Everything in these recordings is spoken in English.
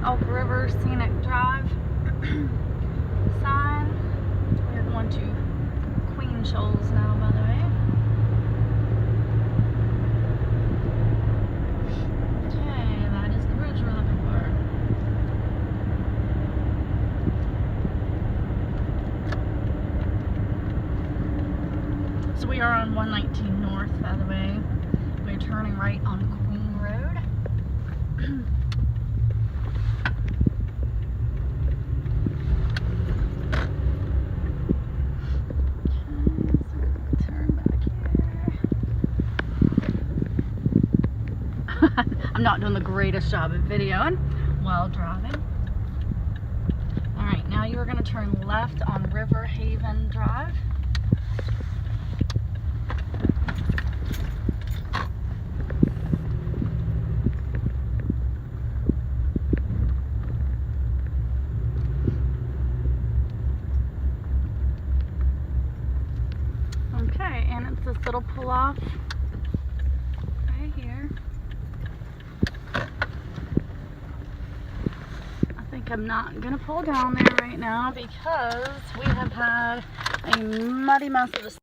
Elk River Scenic Drive sign. We're going to Queen Shoals now, by the way. Okay, that is the bridge we're looking for. So we are on 119 North, by the way. We're turning right on Queen Road. I'm not doing the greatest job of videoing while driving. Alright, now you're going to turn left on River Haven Drive. Okay, and it's this little pull-off right here. I'm not gonna pull down there right now because we have had a muddy mess of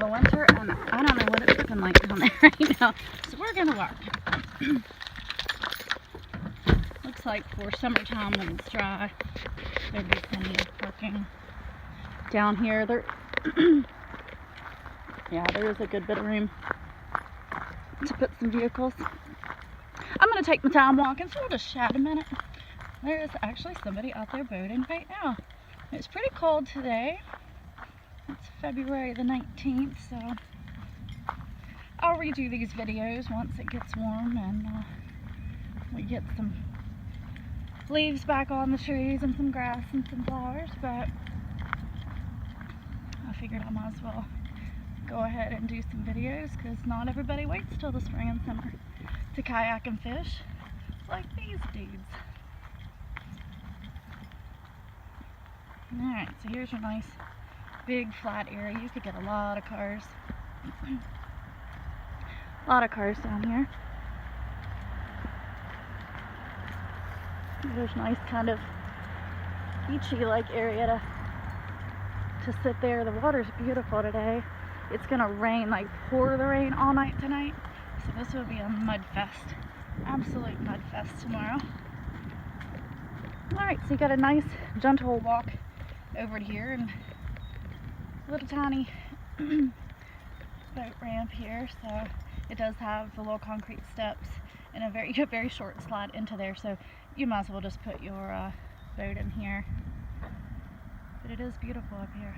a winter, and I don't know what it's looking like down there right now. So we're gonna walk. Looks like for summertime when it's dry, there'd be plenty of parking down here. Yeah, there is a good bit of room to put some vehicles. I'm going to take my time walking, so we'll just chat a minute. There is actually somebody out there boating right now. It's pretty cold today. It's February the 19th, so I'll redo these videos once it gets warm and we get some leaves back on the trees and some grass and some flowers, but I figured I might as well go ahead and do some videos because not everybody waits till the spring and summer to kayak and fish like these dudes. Alright, so here's your nice big flat area. You could get a lot of cars. A lot of cars down here. There's nice kind of beachy like area to sit there. The water's beautiful today. It's gonna rain, like pour the rain all night tonight. So this will be a mud fest. Absolute mud fest tomorrow. Alright, so you got a nice gentle walk over to here and a little tiny boat ramp here. So it does have the little concrete steps and a very short slide into there. So you might as well just put your boat in here. But it is beautiful up here.